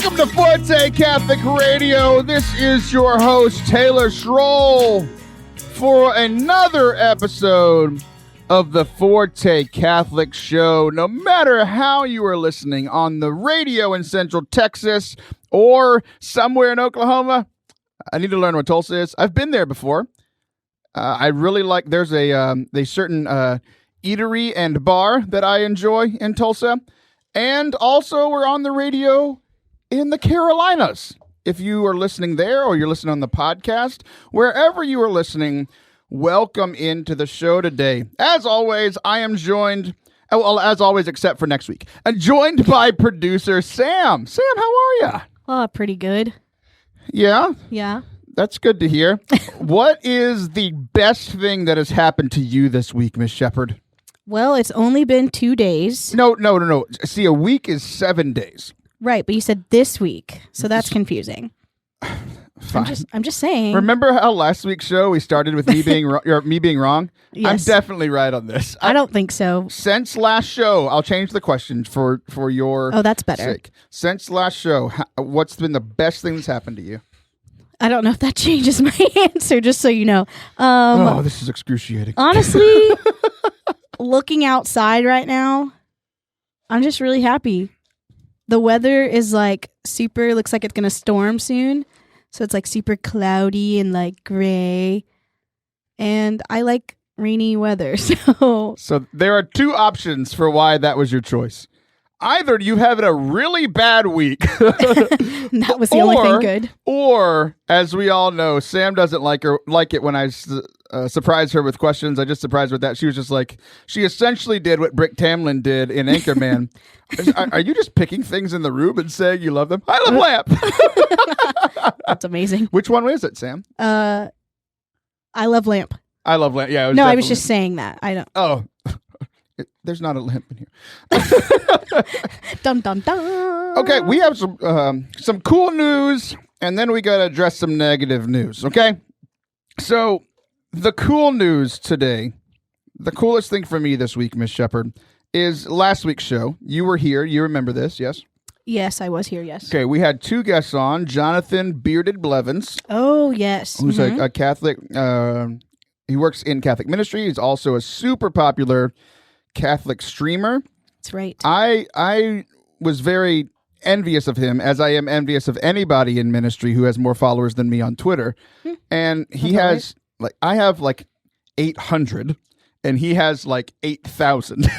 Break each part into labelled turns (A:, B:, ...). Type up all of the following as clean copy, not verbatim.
A: Welcome to Forte Catholic Radio. This is your host, Taylor Schroll, for another episode of the Forte Catholic Show. No matter how you are listening on the radio in Central Texas or somewhere in Oklahoma, I need to learn what Tulsa is. I've been there before. I really like, there's a certain eatery and bar that I enjoy in Tulsa. And also we're on the radio in the Carolinas. If you are listening there or you're listening on the podcast, wherever you are listening, welcome into the show today. As always, I am joined, well, as always, except for next week, I'm joined by producer Sam. Sam, how are you?
B: Oh, pretty good.
A: Yeah?
B: Yeah.
A: That's good to hear. What is the best thing that has happened to you this week, Miss Shepherd?
B: Well, it's only been 2 days.
A: No. See, a week is 7 days.
B: Right, but you said this week, so that's confusing.
A: Fine.
B: I'm just saying.
A: Remember how last week's show we started with me being me being wrong?
B: Yes.
A: I'm definitely right on this.
B: I don't think so.
A: Since last show, I'll change the question for your
B: that's better.
A: sake. Since last show, what's been the best thing that's happened to you?
B: I don't know if that changes my answer, just so you know.
A: This is excruciating.
B: Honestly, looking outside right now, I'm just really happy. The weather is like looks like it's going to storm soon. So it's like super cloudy and like gray. And I like rainy weather. So
A: there are two options for why that was your choice. Either you have a really bad week.
B: that was the only thing good.
A: Or, as we all know, Sam doesn't like it when I surprise her with questions. I just surprised her with that. She was just like, she essentially did what Brick Tamlin did in Anchorman. Are you just picking things in the room and saying you love them? I love Lamp.
B: That's amazing.
A: Which one is it, Sam?
B: I love Lamp.
A: I love Lamp. Yeah.
B: I was just saying that. I don't.
A: Oh. There's not a lamp in here.
B: Dun, dun, dun.
A: Okay, we have some cool news, and then we got to address some negative news, okay? So, the cool news today, the coolest thing for me this week, Miss Shepherd, is last week's show. You were here. You remember this, yes?
B: Yes, I was here, yes.
A: Okay, we had two guests on, Jonathan Bearded Blevins.
B: Oh, yes.
A: Who's a Catholic, he works in Catholic ministry. He's also a super popular Catholic streamer.
B: That's right.
A: I was very envious of him, as I am envious of anybody in ministry who has more followers than me on Twitter. And he has I have 800 and he has 8,000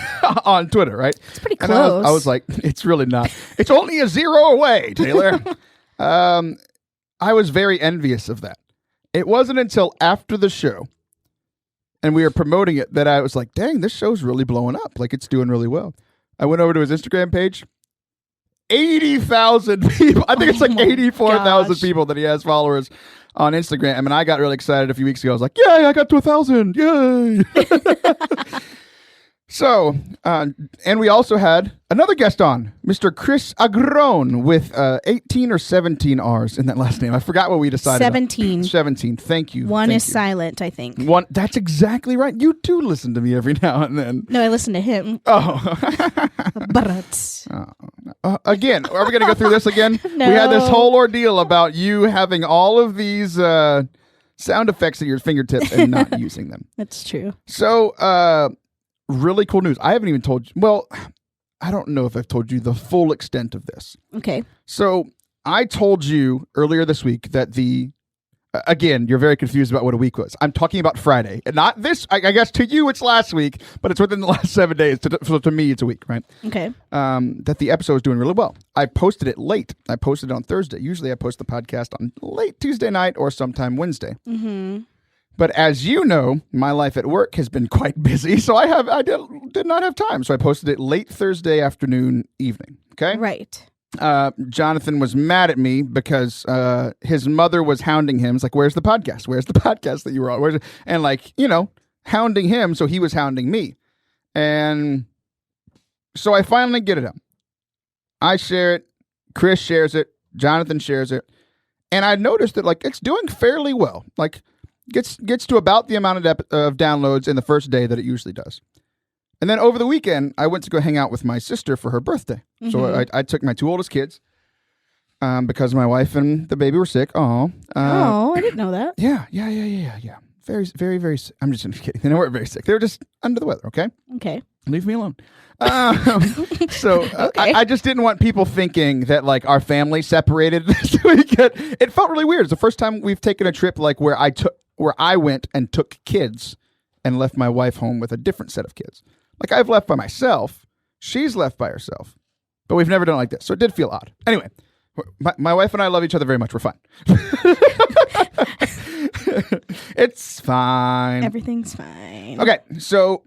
A: on Twitter, right?
B: It's pretty
A: and
B: close.
A: I was like, it's really not. It's only a zero away, Taylor. I was very envious of that. It wasn't until after the show and we were promoting it that I was like, dang, this show's really blowing up. It's doing really well. I went over to his Instagram page. 80,000 people. I think it's 84,000 people that he has followers on Instagram. I mean, I got really excited a few weeks ago. I was like, yay, I got to 1,000. Yay. So, and we also had another guest on, Mr. Chris Agrone, with 18 or 17 R's in that last name. I forgot what we decided.
B: 17.
A: 17. Thank you.
B: One is silent, I think.
A: One. That's exactly right. You do listen to me every now and then.
B: No, I listen to him.
A: Oh.
B: But
A: again, are we going to go through this again?
B: No.
A: We had this whole ordeal about you having all of these sound effects at your fingertips and not using them.
B: That's true.
A: So, really cool news. I haven't even told you. Well, I don't know if I've told you the full extent of this.
B: Okay.
A: So I told you earlier this week that again, you're very confused about what a week was. I'm talking about Friday. And not this, I guess to you it's last week, but it's within the last 7 days. So to me, it's a week, right?
B: Okay.
A: That the episode is doing really well. I posted it late. I posted it on Thursday. Usually I post the podcast on late Tuesday night or sometime Wednesday.
B: Mm-hmm.
A: But as you know, my life at work has been quite busy, so I did not have time. So I posted it late Thursday afternoon, evening. Okay?
B: Right.
A: Jonathan was mad at me because his mother was hounding him. It's like, where's the podcast? Where's the podcast that you were on? And hounding him, so he was hounding me. And so I finally get it up. I share it. Chris shares it. Jonathan shares it. And I noticed that it's doing fairly well. Gets to about the amount of downloads in the first day that it usually does. And then over the weekend, I went to go hang out with my sister for her birthday. Mm-hmm. So I took my two oldest kids, because my wife and the baby were sick. Oh,
B: I didn't know that.
A: Yeah. Very, very, very sick. I'm just kidding. They weren't very sick. They were just under the weather, okay?
B: Okay.
A: Leave me alone. So
B: Okay.
A: I just didn't want people thinking that like our family separated this weekend. It felt really weird. It's the first time we've taken a trip like where I went and took kids and left my wife home with a different set of kids. Like I've left by myself. She's left by herself. But we've never done it like this. So it did feel odd. Anyway, my wife and I love each other very much. We're fine. It's fine.
B: Everything's fine.
A: Okay, so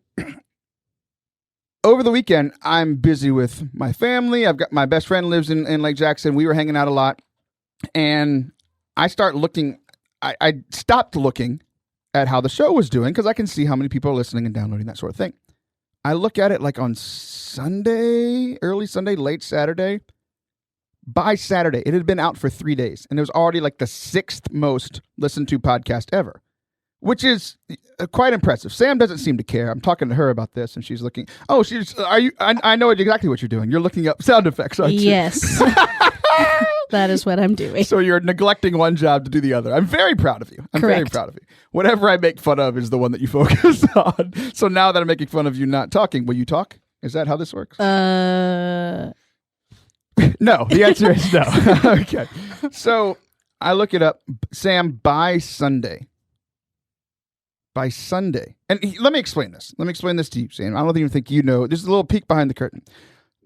A: over the weekend, I'm busy with my family. I've got my best friend lives in Lake Jackson. We were hanging out a lot. And I stopped looking at how the show was doing because I can see how many people are listening and downloading, that sort of thing. I look at it like on Sunday, early Sunday, late Saturday. By Saturday, it had been out for 3 days, and it was already like the 6th most listened to podcast ever, which is quite impressive. Sam doesn't seem to care. I'm talking to her about this, and she's looking. Oh, I know exactly what you're doing. You're looking up sound effects, aren't you?
B: Yes. That is what I'm doing.
A: So you're neglecting one job to do the other. I'm very proud of you. I'm very proud of you. Whatever I make fun of is the one that you focus on. So now that I'm making fun of you not talking, will you talk? Is that how this works? No, the answer is no. Okay. So I look it up. Sam, by Sunday. And let me explain this. Let me explain this to you, Sam. I don't even think you know. This is a little peek behind the curtain.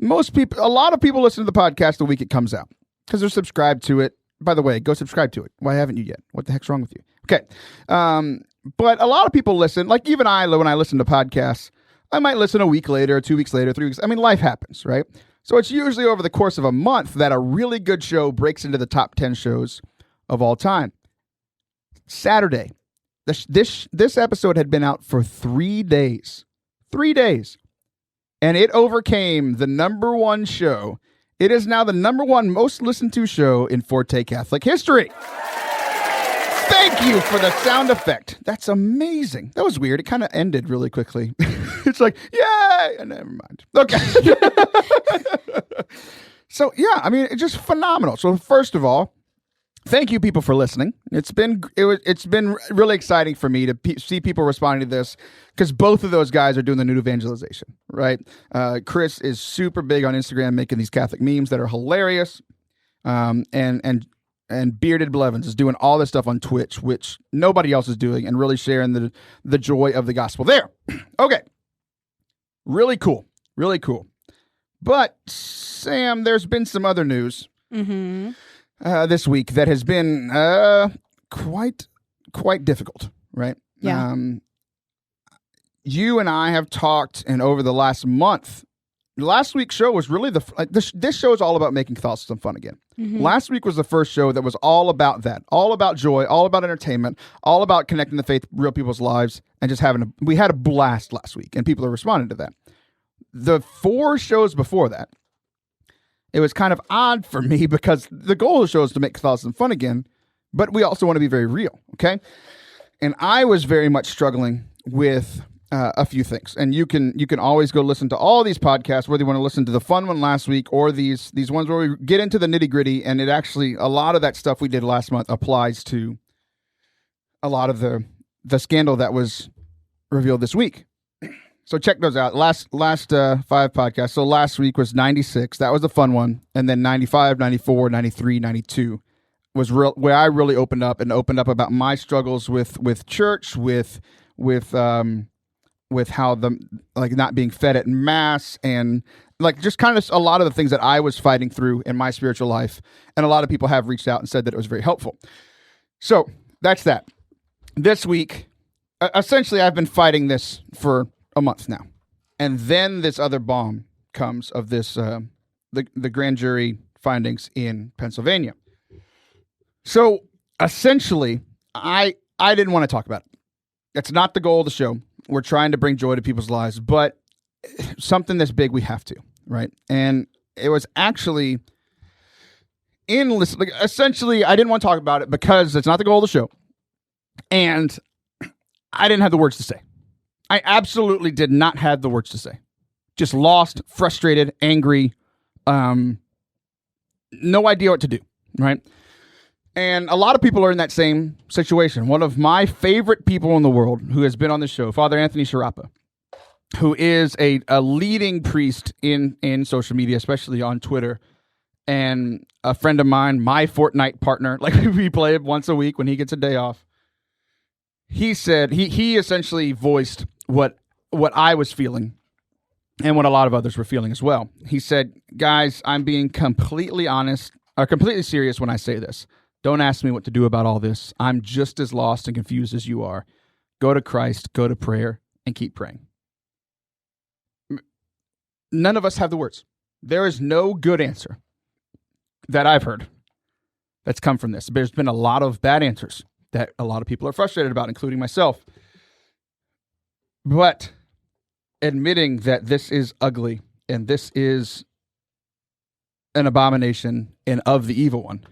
A: A lot of people listen to the podcast the week it comes out because they're subscribed to it. By the way, go subscribe to it. Why haven't you yet? What the heck's wrong with you? Okay. But a lot of people listen. Like even when I listen to podcasts, I might listen a week later, 2 weeks later, 3 weeks. I mean, life happens, right? So it's usually over the course of a month that a really good show breaks into the top 10 shows of all time. Saturday, this episode had been out for 3 days. 3 days. And it overcame the number one show. It is now the number one most listened to show in Forte Catholic history. Thank you for the sound effect. That's amazing. That was weird. It kind of ended really quickly. It's like, yay! Never mind. Okay. So, yeah, I mean, it's just phenomenal. So, first of all, thank you, people, for listening. It's been really exciting for me to see people responding to this because both of those guys are doing the new evangelization, right? Chris is super big on Instagram, making these Catholic memes that are hilarious, and Bearded Blevins is doing all this stuff on Twitch, which nobody else is doing, and really sharing the joy of the gospel there. Okay. Really cool. Really cool. But, Sam, there's been some other news this week that has been quite difficult, right?
B: Yeah.
A: You and I have talked, and over the last month, last week's show was really this show is all about making Catholicism fun again. Mm-hmm. Last week was the first show that was all about that, all about joy, all about entertainment, all about connecting the faith, real people's lives, and just we had a blast last week, and people are responding to that. The 4 shows before that, it was kind of odd for me because the goal of the show is to make Catholicism fun again, but we also want to be very real, okay? And I was very much struggling with a few things. And you can always go listen to all these podcasts, whether you want to listen to the fun one last week or these ones where we get into the nitty-gritty, and it actually, a lot of that stuff we did last month applies to a lot of the scandal that was revealed this week. So check those out. Last 5 podcasts. So last week was 96. That was the fun one. And then 95, 94, 93, 92 was where I really opened up about my struggles with church, with how not being fed at mass, and like just kind of a lot of the things that I was fighting through in my spiritual life. And a lot of people have reached out and said that it was very helpful. So that's that. This week, essentially, I've been fighting this for a month now. And then this other bomb comes of this, the grand jury findings in Pennsylvania. So essentially, I didn't want to talk about it. That's not the goal of the show. We're trying to bring joy to people's lives, but something this big, we have to, right? And it was actually essentially, I didn't want to talk about it because it's not the goal of the show. And I didn't have the words to say. I absolutely did not have the words to say. Just lost, frustrated, angry, no idea what to do, right? And a lot of people are in that same situation. One of my favorite people in the world who has been on the show, Father Anthony Sharapa, who is a leading priest in social media, especially on Twitter, and a friend of mine, my Fortnite partner, like we play once a week when he gets a day off. He said, he essentially voiced what I was feeling and what a lot of others were feeling as well. He said, guys, I'm being completely honest or completely serious when I say this. Don't ask me what to do about all this. I'm just as lost and confused as you are. Go to Christ, go to prayer, and keep praying. None of us have the words. There is no good answer that I've heard that's come from this. There's been a lot of bad answers that a lot of people are frustrated about, including myself. But admitting that this is ugly and this is an abomination and of the evil one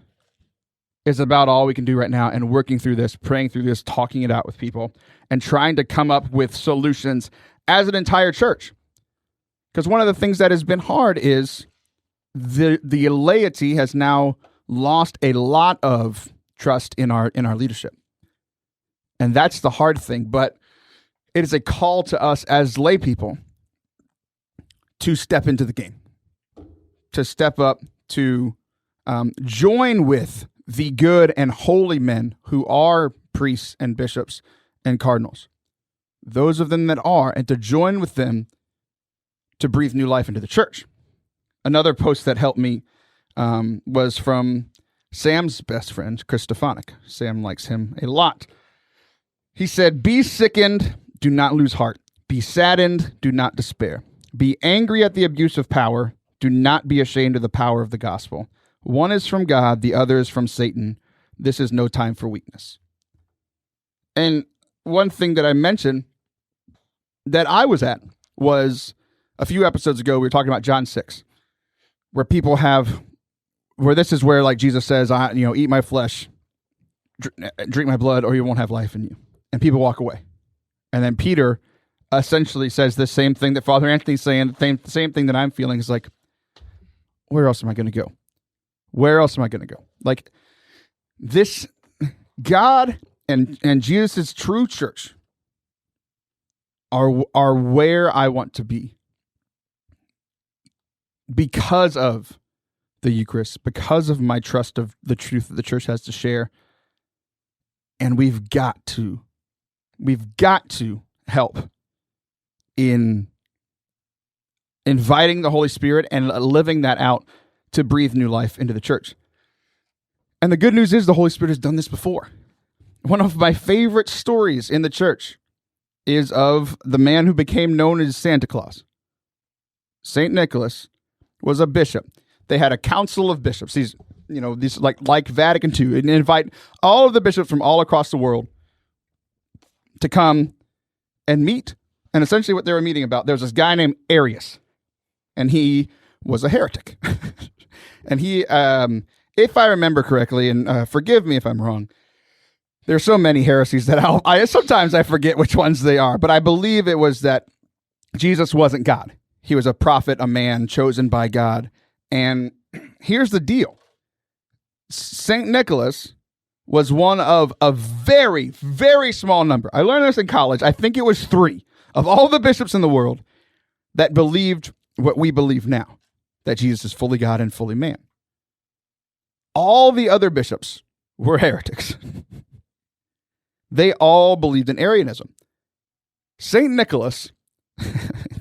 A: is about all we can do right now, and working through this, praying through this, talking it out with people, and trying to come up with solutions as an entire church. Because one of the things that has been hard is the laity has now lost a lot of trust in our leadership. And that's the hard thing, but it is a call to us as lay people to step into the game, to step up, to join with the good and holy men who are priests and bishops and cardinals, those of them that are, and to join with them to breathe new life into the church. Another post that helped me was from Sam's best friend, Chris Stefanik. Sam likes him a lot. He said, be sickened, do not lose heart. Be saddened, do not despair. Be angry at the abuse of power. Do not be ashamed of the power of the gospel. One is from God, the other is from Satan. This is no time for weakness. And one thing that I mentioned that I was at was a few episodes ago, we were talking about John 6, where this is where like Jesus says, eat my flesh, drink my blood, or you won't have life in you. And people walk away. And then Peter essentially says the same thing that Father Anthony's saying, the same thing that I'm feeling is like, where else am I going to go? Where else am I going to go? Like this, God and Jesus' true church are where I want to be because of the Eucharist, because of my trust of the truth that the church has to share. And we've got to help in inviting the Holy Spirit and living that out to breathe new life into the church. And the good news is the Holy Spirit has done this before. One of my favorite stories in the church is of the man who became known as Santa Claus. St. Nicholas was a bishop. They had a council of bishops. These like Vatican II, and invite all of the bishops from all across the world to come and meet. And essentially what they were meeting about, there was this guy named Arius, and he was a heretic. And he, if I remember correctly, and forgive me if I'm wrong, there's so many heresies that sometimes I forget which ones they are, but I believe it was that Jesus wasn't God. He was a prophet, a man chosen by God. And here's the deal. St. Nicholas was one of a very, very small number. I learned this in college. I think it was 3 of all the bishops in the world that believed what we believe now, that Jesus is fully God and fully man. All the other bishops were heretics. They all believed in Arianism. St. Nicholas,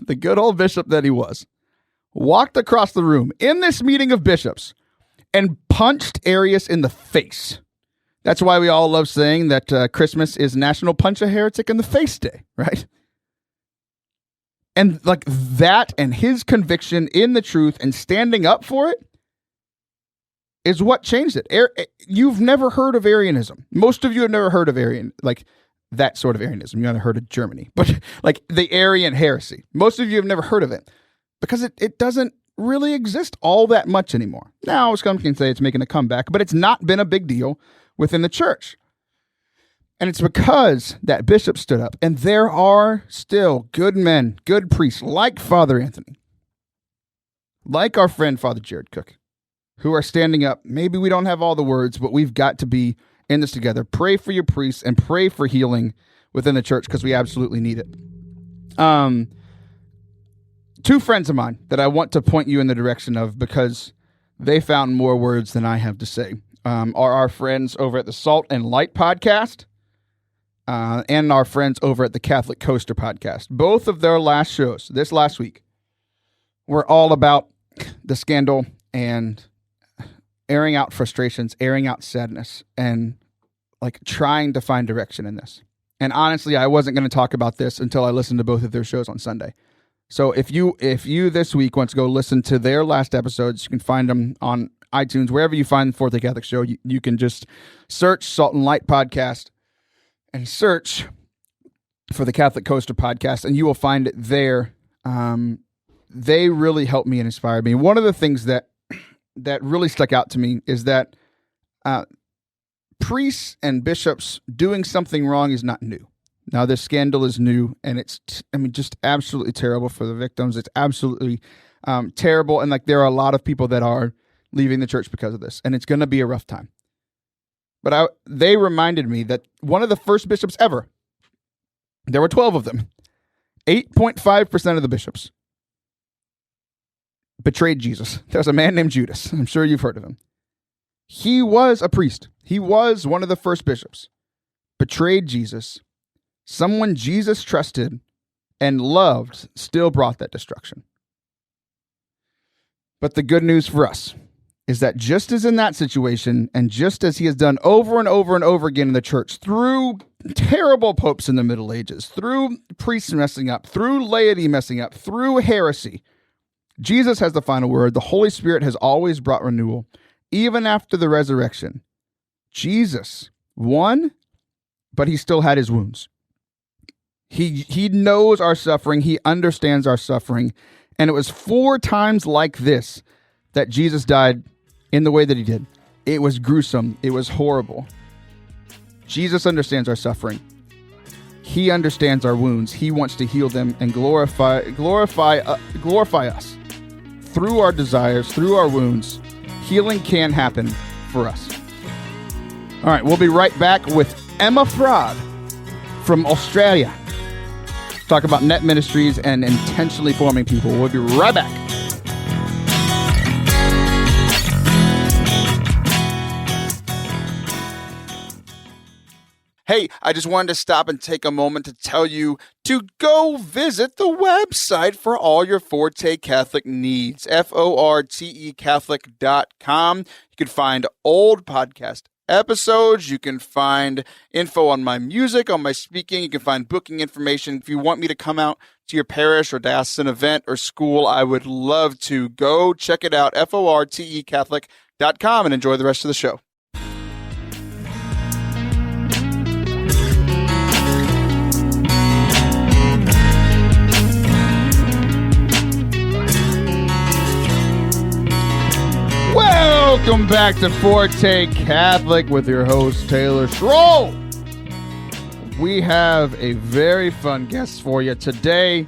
A: the good old bishop that he was, walked across the room in this meeting of bishops and punched Arius in the face. That's why we all love saying that Christmas is National Punch a Heretic in the Face Day, right? And like that and his conviction in the truth and standing up for it is what changed it. You've never heard of Arianism. Most of you have never heard of Arian, like that sort of Arianism. You haven't heard of Germany, but like the Arian heresy. Most of you have never heard of it because it doesn't really exist all that much anymore. Now, some can say it's making a comeback, but it's not been a big deal within the church. And it's because that bishop stood up, and there are still good men, good priests like Father Anthony, like our friend Father Jared Cook, who are standing up. Maybe we don't have all the words, but we've got to be in this together. Pray for your priests and pray for healing within the church because we absolutely need it. Two friends of mine that I want to point you in the direction of because they found more words than I have to say are our friends over at the Salt and Light podcast and our friends over at the Catholic Coaster podcast. Both of their last shows this last week were all about the scandal and airing out frustrations, airing out sadness, and like trying to find direction in this. And honestly, I wasn't going to talk about this until I listened to both of their shows on Sunday. So if you this week want to go listen to their last episodes, you can find them on iTunes, wherever you find the Forte Catholic Show. You can just search Salt and Light Podcast and search for the Catholic Coaster Podcast, and you will find it there. They really helped me and inspired me. One of the things that really stuck out to me is that priests and bishops doing something wrong is not new. Now, this scandal is new, and it's, just absolutely terrible for the victims. It's absolutely terrible, and like there are a lot of people that are leaving the church because of this, and it's going to be a rough time. But they reminded me that one of the first bishops ever, there were 12 of them, 8.5% of the bishops betrayed Jesus. There's a man named Judas. I'm sure you've heard of him. He was a priest. He was one of the first bishops. Betrayed Jesus. Someone Jesus trusted and loved still brought that destruction. But the good news for us is that just as in that situation, and just as he has done over and over and over again in the church, through terrible popes in the Middle Ages, through priests messing up, through laity messing up, through heresy, Jesus has the final word. The Holy Spirit has always brought renewal. Even after the resurrection, Jesus won, but he still had his wounds. He knows our suffering. He understands our suffering. And it was 4 times like this that Jesus died in the way that he did. It was gruesome. It was horrible. Jesus understands our suffering. He understands our wounds. He wants to heal them and glorify us. Through our desires, through our wounds, healing can happen for us. All right, we'll be right back with Emma Fradd from Australia. Talk about NET Ministries and intentionally forming people. We'll be right back. Hey, I just wanted to stop and take a moment to tell you to go visit the website for all your Forte Catholic needs, Forte Catholic.com. You can find old podcast episodes. You can find info on my music, on my speaking. You can find booking information. If you want me to come out to your parish or diocesan event or school, I would love to. Go check it out, Forte Catholic.com, and enjoy the rest of the show. Welcome back to Forte Catholic with your host, Taylor Schroll. We have a very fun guest for you today.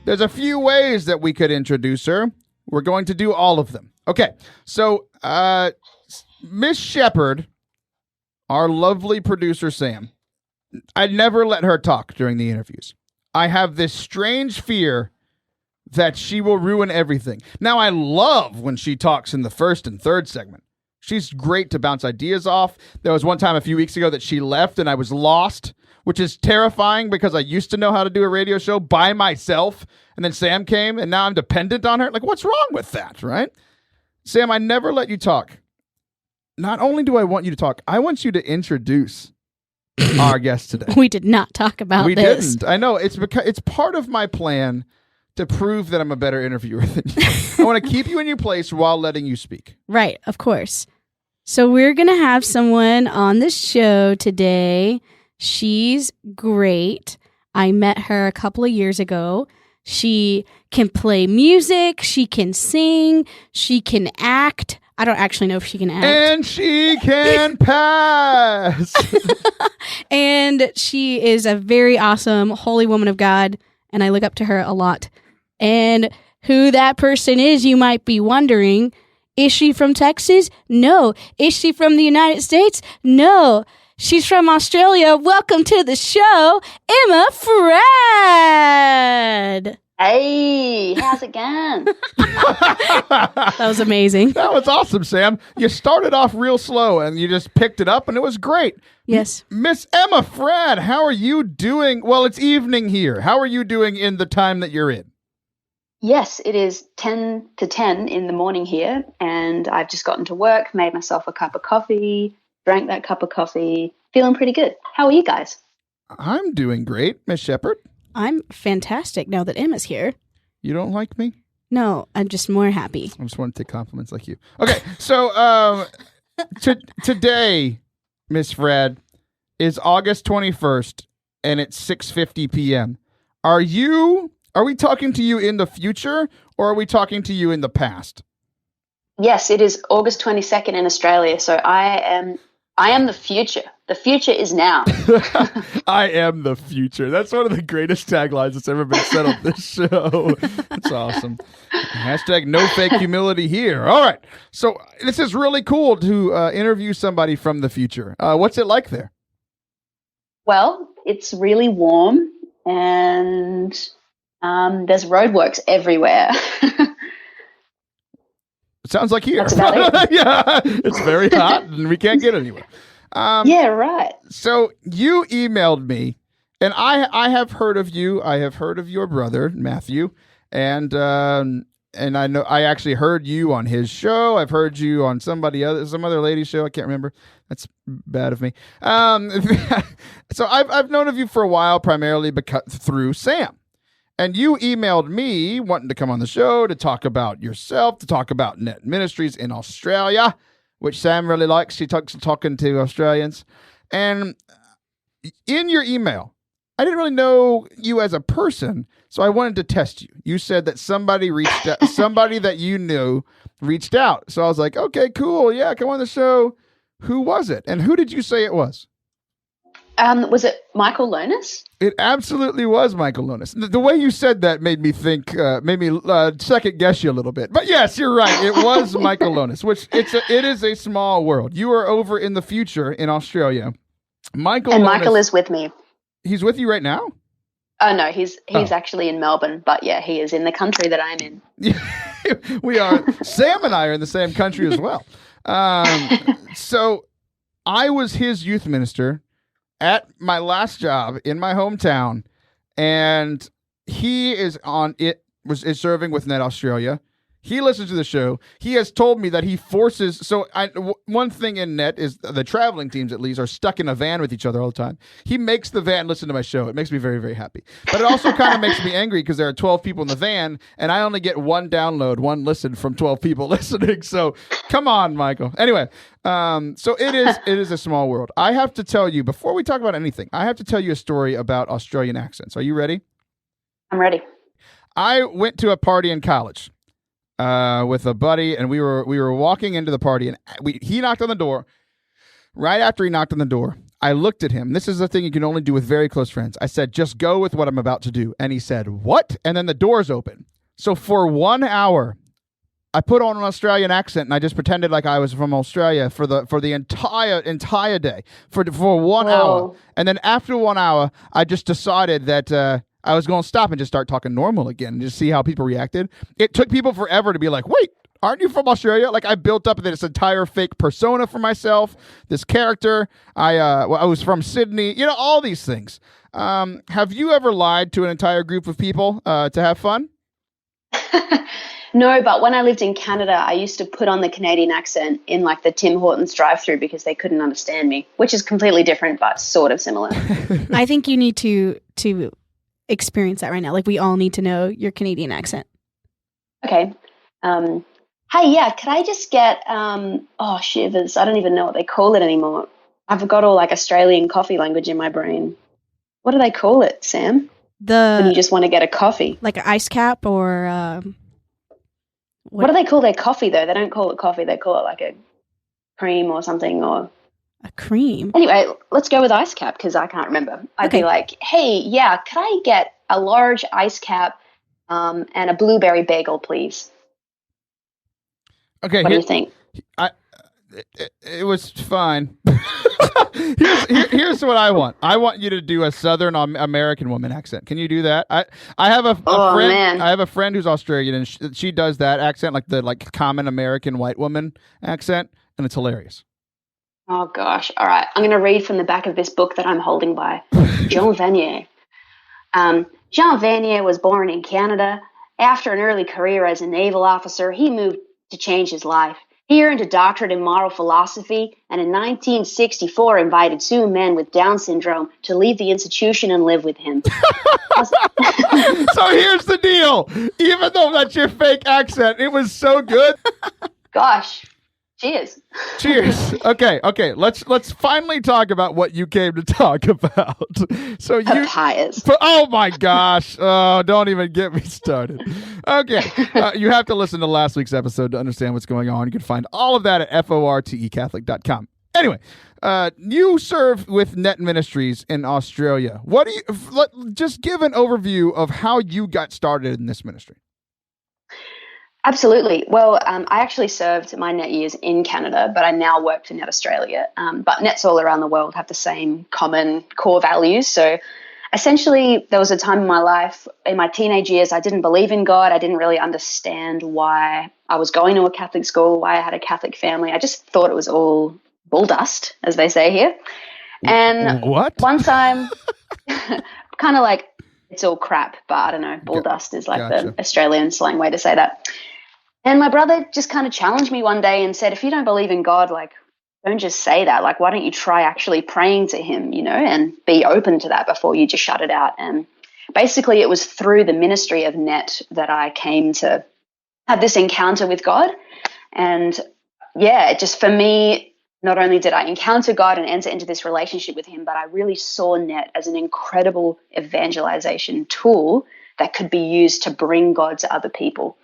A: There's a few ways that we could introduce her. We're going to do all of them. Okay, so Miss Shepherd, our lovely producer, Sam, I'd never let her talk during the interviews. I have this strange fear that she will ruin everything. Now, I love when she talks in the first and third segment. She's great to bounce ideas off. There was one time a few weeks ago that she left and I was lost, which is terrifying because I used to know how to do a radio show by myself. And then Sam came and now I'm dependent on her. Like, what's wrong with that, right? Sam, I never let you talk. Not only do I want you to talk, I want you to introduce our guest today.
B: We did not talk about
A: this. We
B: didn't.
A: I know. It's because it's part of my plan to prove that I'm a better interviewer than you. I want to keep you in your place while letting you speak.
B: Right, of course. So we're going to have someone on the show today. She's great. I met her a couple of years ago. She can play music. She can sing. She can act. I don't actually know if she can act.
A: And she can pass.
B: And she is a very awesome, holy woman of God. And I look up to her a lot. And who that person is, you might be wondering, Is she from Texas? No. Is she from the United States? No. She's from Australia. Welcome to the show, Emma Fradd.
C: Hey, how's it going?
B: That was amazing.
A: That was awesome, Sam. You started off real slow and you just picked it up and it was great.
B: Yes.
A: Miss Emma Fradd, how are you doing? Well, it's evening here. How are you doing in the time that you're in?
C: Yes, it is 10 to 10 in the morning here, and I've just gotten to work, made myself a cup of coffee, drank that cup of coffee, feeling pretty good. How are you guys?
A: I'm doing great, Miss Shepherd.
B: I'm fantastic now that Emma's here.
A: You don't like me?
B: No, I'm just more happy.
A: I just want to take compliments like you. Okay, so today, Miss Fradd, is August 21st, and it's 6:50 p.m. Are we talking to you in the future, or are we talking to you in the past?
C: Yes, it is August 22nd in Australia, so I am the future. The future is now.
A: I am the future. That's one of the greatest taglines that's ever been said on this show. That's awesome. Hashtag no fake humility here. All right. So this is really cool to interview somebody from the future. What's it like there?
C: Well, it's really warm, and there's roadworks everywhere.
A: It sounds like here.
C: That's about it.
A: Yeah, it's very hot and we can't get anywhere.
C: Yeah, right.
A: So you emailed me, and I have heard of you. I have heard of your brother Matthew, and I know I actually heard you on his show. I've heard you on some other lady's show. I can't remember. That's bad of me. So I've known of you for a while, primarily through Sam. And you emailed me wanting to come on the show to talk about yourself, to talk about NET Ministries in Australia, which Sam really likes. She talks talking to Australians. And in your email, I didn't really know you as a person, so I wanted to test you. You said that somebody reached out, somebody that you knew reached out. So I was like, okay, cool. Yeah, come on the show. Who was it? And who did you say it was?
C: Was it Michael Lonas?
A: It absolutely was Michael Lonas. The way you said that made me think, made me second guess you a little bit. But yes, you're right. It was Michael Lonas, which it is a small world. You are over in the future in Australia. Michael
C: is with me.
A: He's with you right now?
C: Oh no, he's actually in Melbourne, but yeah, he is in the country that I'm in.
A: We are. Sam and I are in the same country as well. So I was his youth minister at my last job in my hometown, and he is serving with NET Australia. He listens to the show. He has told me that he forces. So one thing in NET is the traveling teams, at least, are stuck in a van with each other all the time. He makes the van listen to my show. It makes me very, very happy. But it also kind of makes me angry because there are 12 people in the van, and I only get one download, one listen from 12 people listening. So come on, Michael. Anyway, so it is a small world. I have to tell you, before we talk about anything, I have to tell you a story about Australian accents. Are you ready?
C: I'm ready.
A: I went to a party in college with a buddy, and we were walking into the party, and he knocked on the door. Right after he knocked on the door, I looked at him. This is the thing you can only do with very close friends. I said, "Just go with what I'm about to do." And he said, "What?" And then the doors open. So for 1 hour, I put on an Australian accent, and I just pretended like I was from Australia for the entire day for 1 hour. And then after 1 hour, I just decided that I was going to stop and just start talking normal again and just see how people reacted. It took people forever to be like, "Wait, aren't you from Australia?" Like, I built up this entire fake persona for myself, this character. I was from Sydney, all these things. Have you ever lied to an entire group of people to have fun?
C: No, but when I lived in Canada, I used to put on the Canadian accent in like the Tim Hortons drive-thru because they couldn't understand me, which is completely different but sort of similar.
B: I think you need to experience that right now. Like, we all need to know your Canadian accent.
C: Okay. Hey, yeah, could I just get shivers? I don't even know what they call it anymore. I've got all like Australian coffee language in my brain. What do they call it, Sam? When you just want to get a coffee.
B: Like an ice cap or
C: what do they call their coffee though? They don't call it coffee, they call it like a cream or something, or
B: a cream.
C: Anyway, let's go with ice cap because I can't remember. I'd be like, "Hey, yeah, could I get a large ice cap and a blueberry bagel, please?"
A: Okay,
C: What do you think?
A: It was fine. Here's what I want. I want you to do a Southern American woman accent. Can you do that? I have a friend.
C: Man.
A: I have a friend who's Australian, and she does that accent, like the common American white woman accent, and it's hilarious.
C: Oh, gosh. All right. I'm going to read from the back of this book that I'm holding by Jean Vanier. Jean Vanier was born in Canada. After an early career as a naval officer, he moved to change his life. He earned a doctorate in moral philosophy and in 1964 invited two men with Down syndrome to leave the institution and live with him.
A: So here's the deal. Even though that's your fake accent, it was so good.
C: Gosh. Cheers.
A: Cheers. Okay. Let's finally talk about what you came to talk about. So
C: Papayas.
A: Oh my gosh! Oh, don't even get me started. Okay, you have to listen to last week's episode to understand what's going on. You can find all of that at fortecatholic.com. Anyway, you serve with NET Ministries in Australia. What do you? Just give an overview of how you got started in this ministry.
C: Absolutely. Well, I actually served my NET years in Canada, but I now work for NET Australia. But NETs all around the world have the same common core values. So essentially, there was a time in my life, in my teenage years, I didn't believe in God. I didn't really understand why I was going to a Catholic school, why I had a Catholic family. I just thought it was all bull dust, as they say here. And
A: what?
C: One time, kind of like, it's all crap, but I don't know, bull dust is like the Australian slang way to say that. And my brother just kind of challenged me one day and said, if you don't believe in God, don't just say that. Why don't you try actually praying to him, and be open to that before you just shut it out. And basically it was through the ministry of NET that I came to have this encounter with God. And yeah, just for me, not only did I encounter God and enter into this relationship with him, but I really saw NET as an incredible evangelization tool that could be used to bring God to other people.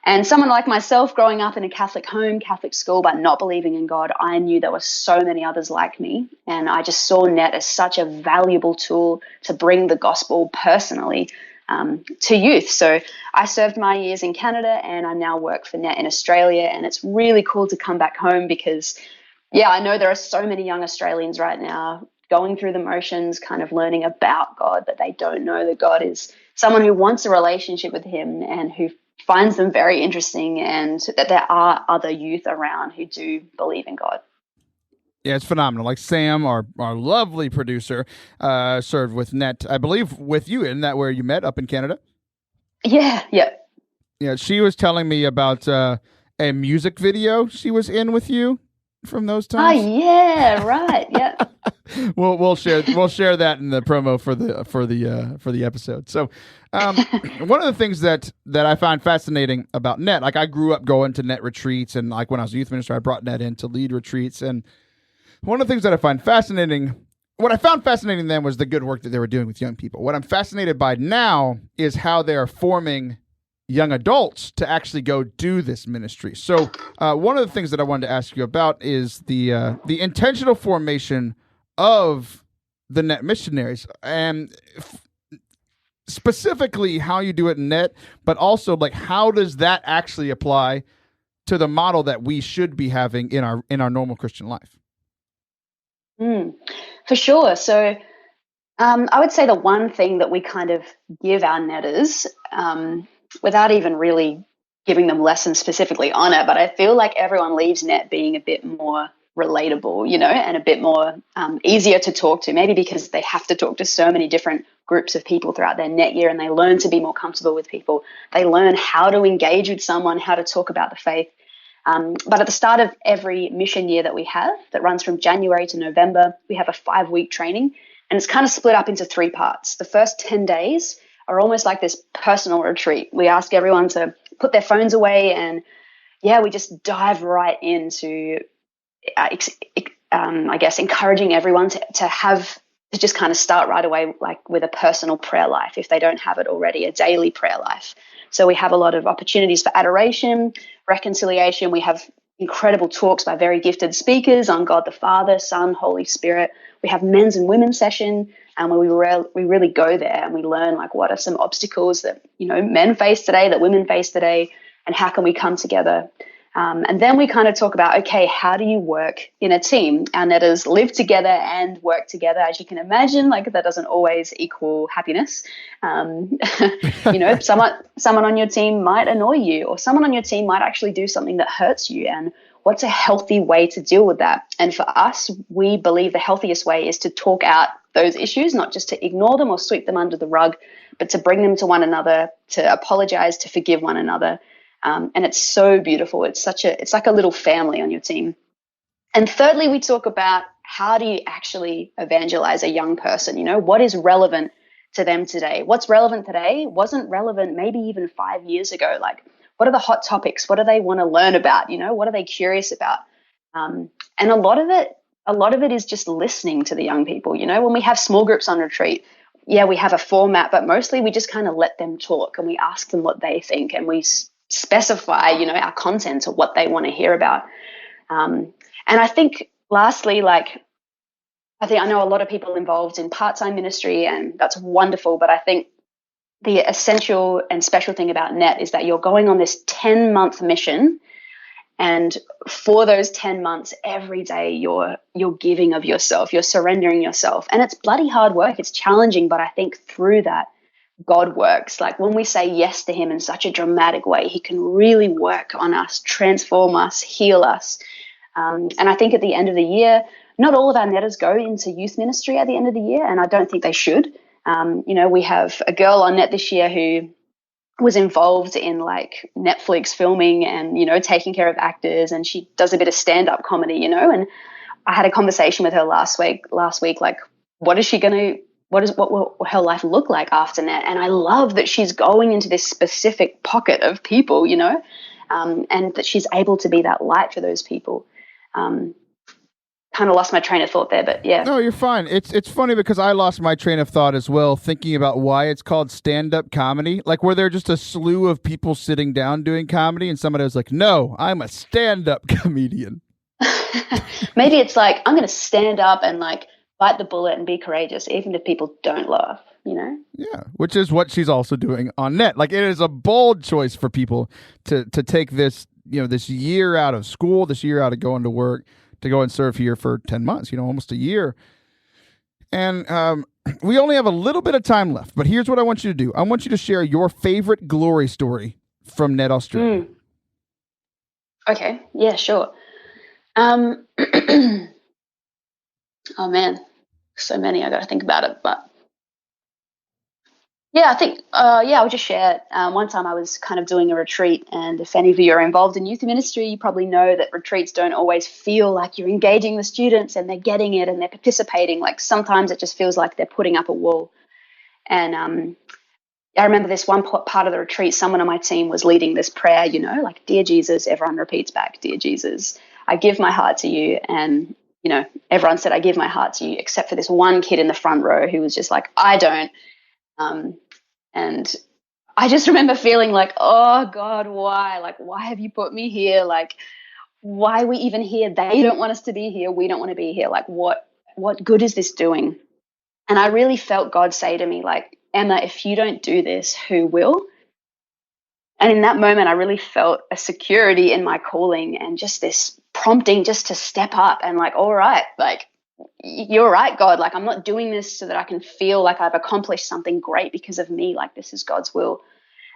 C: And someone like myself, growing up in a Catholic home, Catholic school, but not believing in God, I knew there were so many others like me. And I just saw NET as such a valuable tool to bring the gospel personally to youth. So I served my years in Canada and I now work for NET in Australia. And it's really cool to come back home because, yeah, I know there are so many young Australians right now going through the motions, kind of learning about God, but they don't know that God is someone who wants a relationship with him and who finds them very interesting, and that there are other youth around who do believe in God.
A: Yeah, it's phenomenal. Like Sam, our lovely producer, served with NET, I believe, with you. Isn't that where you met, up in Canada?
C: Yeah.
A: Yeah, she was telling me about a music video she was in with you from those times.
C: Oh yeah, right. Yeah.
A: we'll share that in the promo for the episode. So, one of the things that I find fascinating about NET, like I grew up going to NET retreats, and like when I was a youth minister, I brought NET in to lead retreats. And one of the things that I find fascinating, what I found fascinating then was the good work that they were doing with young people. What I'm fascinated by now is how they are forming young adults to actually go do this ministry. So, one of the things that I wanted to ask you about is the intentional formation of the NET missionaries, and specifically how you do it in NET, but also like how does that actually apply to the model that we should be having in our normal Christian life?
C: For sure. So I would say the one thing that we kind of give our netters, without even really giving them lessons specifically on it, but I feel like everyone leaves NET being a bit more relatable, and a bit more easier to talk to, maybe because they have to talk to so many different groups of people throughout their NET year, and they learn to be more comfortable with people. They learn how to engage with someone, how to talk about the faith. But at the start of every mission year that we have, that runs from January to November, we have a 5-week training, and it's kind of split up into 3 parts. The first 10 days are almost like this personal retreat. We ask everyone to put their phones away, and we just dive right into I guess encouraging everyone to just kind of start right away, like with a personal prayer life, if they don't have it already, a daily prayer life. So we have a lot of opportunities for adoration, reconciliation. We have incredible talks by very gifted speakers on God the Father, Son, Holy Spirit. We have men's and women's session, and we really go there and we learn like what are some obstacles that men face today, that women face today, and how can we come together. And then we kind of talk about, okay, how do you work in a team? Our netters live together and work together. As you can imagine, like that doesn't always equal happiness. Someone on your team might annoy you, or someone on your team might actually do something that hurts you. And what's a healthy way to deal with that? And for us, we believe the healthiest way is to talk out those issues, not just to ignore them or sweep them under the rug, but to bring them to one another, to apologize, to forgive one another. And it's so beautiful. It's like a little family on your team. And thirdly, we talk about how do you actually evangelize a young person? What is relevant to them today? What's relevant today wasn't relevant maybe even 5 years ago. Like, what are the hot topics? What do they want to learn about? What are they curious about? And a lot of it is just listening to the young people. When we have small groups on retreat, we have a format, but mostly we just kind of let them talk and we ask them what they think, and we specify, our content or what they want to hear about. And I think lastly, I know a lot of people involved in part-time ministry, and that's wonderful. But I think the essential and special thing about NET is that you're going on this 10-month mission. And for those 10 months, every day you're giving of yourself, you're surrendering yourself. And it's bloody hard work. It's challenging. But I think through that, God works. Like when we say yes to him in such a dramatic way, he can really work on us, transform us, heal us. And I think at the end of the year, not all of our netters go into youth ministry at the end of the year, and I don't think they should. We have a girl on NET this year who was involved in like Netflix filming and, taking care of actors, and she does a bit of stand-up comedy, and I had a conversation with her last week, like, what will her life look like after NET? And I love that she's going into this specific pocket of people, and that she's able to be that light for those people. Kind of lost my train of thought there, but yeah.
A: No, you're fine. It's funny because I lost my train of thought as well, thinking about why it's called stand-up comedy. Like, were there just a slew of people sitting down doing comedy, and somebody was like, "No, I'm a stand-up comedian."
C: Maybe it's like, I'm going to stand up and like bite the bullet and be courageous, even if people don't laugh.
A: Yeah, which is what she's also doing on NET. Like, it is a bold choice for people to take this, this year out of school, this year out of going to work, to go and serve here for 10 months, almost a year. And we only have a little bit of time left, but here's what I want you to do. I want you to share your favorite glory story from NET Australia.
C: Okay. Yeah, sure. Oh man, so many. I got to think about it, but yeah, I think, I'll just share. One time I was kind of doing a retreat, and if any of you are involved in youth ministry, you probably know that retreats don't always feel like you're engaging the students and they're getting it and they're participating. Like sometimes it just feels like they're putting up a wall. And I remember this one part of the retreat, someone on my team was leading this prayer, like, "Dear Jesus," everyone repeats back, "Dear Jesus, I give my heart to you." And, everyone said, "I give my heart to you," except for this one kid in the front row who was just like, "I don't." And I just remember feeling like, oh God, why? Like, why have you put me here? Like, why are we even here? They don't want us to be here. We don't want to be here. Like, what good is this doing? And I really felt God say to me, like, "Emma, if you don't do this, who will?" And in that moment, I really felt a security in my calling and just this prompting just to step up and like, all right, like, you're right, God. Like, I'm not doing this so that I can feel like I've accomplished something great because of me. Like, this is God's will.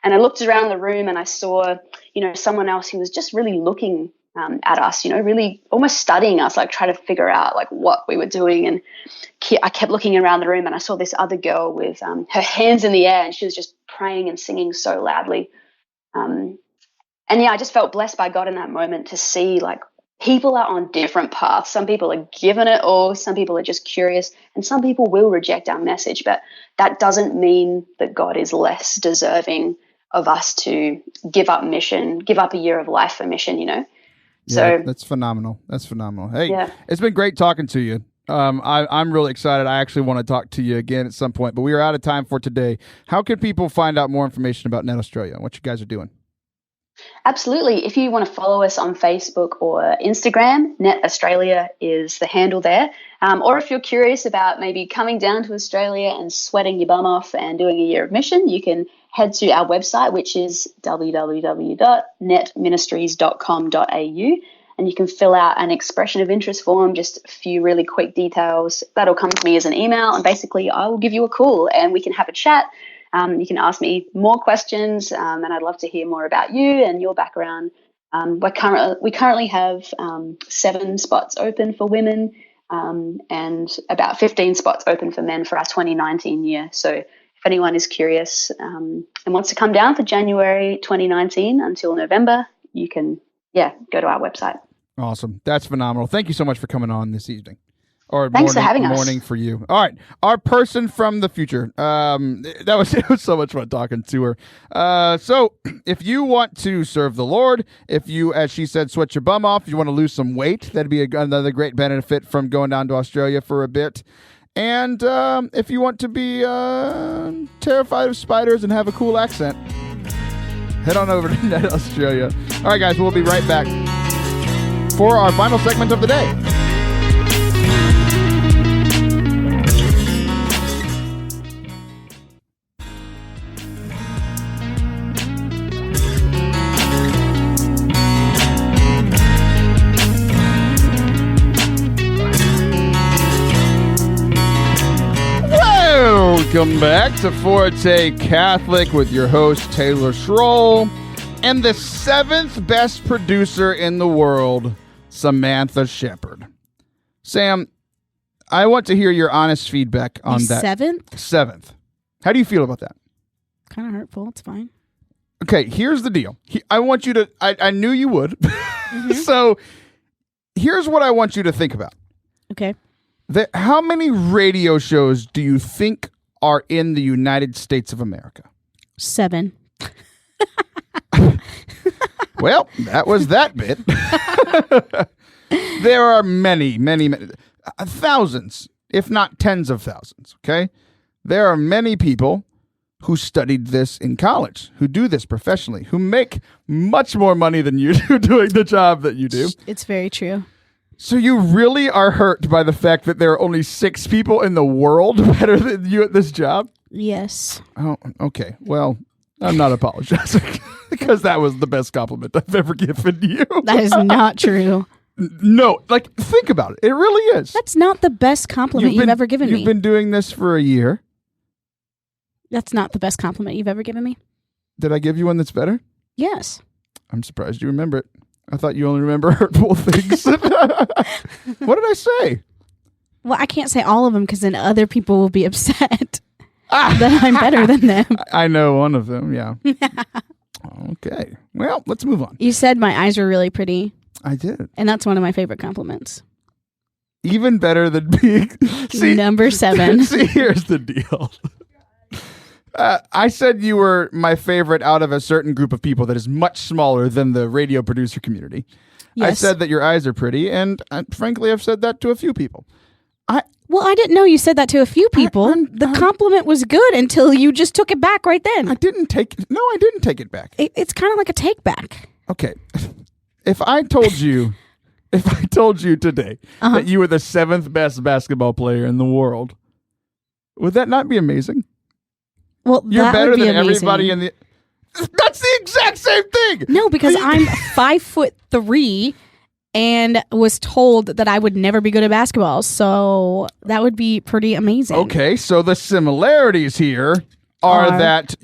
C: And I looked around the room and I saw, someone else who was just really looking at us, really almost studying us, like trying to figure out like what we were doing. And I kept looking around the room and I saw this other girl with her hands in the air, and she was just praying and singing so loudly. And I just felt blessed by God in that moment to see like people are on different paths. Some people are giving it all. Some people are just curious, and some people will reject our message. But that doesn't mean that God is less deserving of us to give up mission, give up a year of life for mission,
A: Yeah,
C: So
A: that's phenomenal. That's phenomenal. Hey,
C: yeah.
A: It's been great talking to you. I'm really excited. I actually want to talk to you again at some point, but we are out of time for today. How can people find out more information about NET Australia and what you guys are doing?
C: Absolutely. If you want to follow us on Facebook or Instagram, NET Australia is the handle there. Or if you're curious about maybe coming down to Australia and sweating your bum off and doing a year of mission, you can head to our website, which is www.netministries.com.au. And you can fill out an expression of interest form, just a few really quick details. That'll come to me as an email, and basically I will give you a call and we can have a chat. You can ask me more questions, and I'd love to hear more about you and your background. We currently have 7 spots open for women and about 15 spots open for men for our 2019 year. So if anyone is curious and wants to come down for January 2019 until November, you can, go to our website.
A: Awesome. That's phenomenal. Thank you so much for coming on this evening. Or
C: Thanks for having us.
A: Morning for you. All right. Our person from the future. It was so much fun talking to her. So if you want to serve the Lord, if you, as she said, sweat your bum off, if you want to lose some weight, that'd be another great benefit from going down to Australia for a bit. And if you want to be terrified of spiders and have a cool accent, head on over to NET Australia. All right, guys, we'll be right back for our final segment of the day. Welcome back to Forte Catholic with your host, Taylor Schroll, and the 7th best producer in the world, Samantha Shepard. Sam, I want to hear your honest feedback on that.
B: 7th?
A: 7th. How do you feel about that?
B: Kind of hurtful. It's fine.
A: Okay, here's the deal. I want you to, I knew you would. Mm-hmm. So here's what I want you to think about.
B: Okay.
A: How many radio shows do you think are in the United States of America?
B: 7.
A: Well, that was that bit. There are many, thousands, if not tens of thousands, okay? There are many people who studied this in college, who do this professionally, who make much more money than you do doing the job that you do.
B: It's very true.
A: So you really are hurt by the fact that there are only 6 people in the world better than you at this job?
B: Yes.
A: Oh, okay. Well, I'm not apologizing because that was the best compliment I've ever given you.
B: That is not true.
A: No, like, think about it. It really is.
B: That's not the best compliment you've ever given me.
A: You've been doing this for a year.
B: That's not the best compliment you've ever given me.
A: Did I give you one that's better?
B: Yes.
A: I'm surprised you remember it. I thought you only remember hurtful things. What did I say?
B: Well, I can't say all of them because then other people will be upset that I'm better than them.
A: I know one of them, yeah. Okay. Well, let's move on.
B: You said my eyes were really pretty.
A: I did.
B: And that's one of my favorite compliments.
A: Even better than being...
B: Number 7.
A: See, here's the deal. I said you were my favorite out of a certain group of people that is much smaller than the radio producer community. Yes. I said that your eyes are pretty, and frankly, I've said that to a few people.
B: Well, I didn't know you said that to a few people. The compliment was good until you just took it back right then.
A: I didn't take it back.
B: It's kind of like a take back.
A: Okay. If I told you today that you were the 7th best basketball player in the world, would that not be amazing?
B: Well,
A: you're better than
B: amazing.
A: Everybody in the... That's the exact same thing.
B: No, because I'm 5'3" and was told that I would never be good at basketball. So that would be pretty amazing.
A: Okay, so the similarities here are that...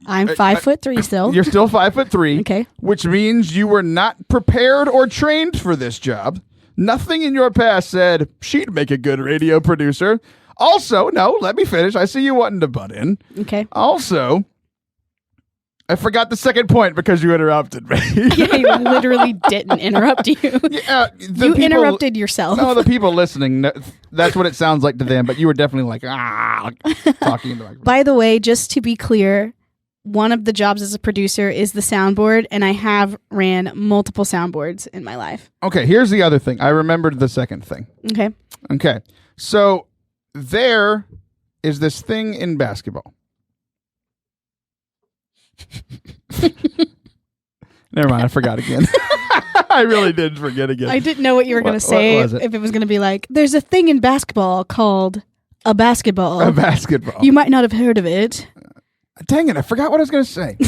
B: I'm 5'3" still.
A: You're still 5'3".
B: Okay.
A: Which means you were not prepared or trained for this job. Nothing in your past said she'd make a good radio producer. Also, no, let me finish. I see you wanting to butt in.
B: Okay.
A: Also, I forgot the second point because you interrupted me.
B: I literally didn't interrupt you. Yeah, you interrupted yourself.
A: No, the people listening, that's what it sounds like to them, but you were definitely like, talking into my...
B: By the way, just to be clear, one of the jobs as a producer is the soundboard, and I have ran multiple soundboards in my life.
A: Okay, here's the other thing. I remembered the second thing. Okay. So there is this thing in basketball. Never mind, I forgot again. I really did forget again.
B: I didn't know what you were going to say. If it was going to be like, there's a thing in basketball called a basketball.
A: A basketball.
B: You might not have heard of it.
A: Dang it, I forgot what I was going to say.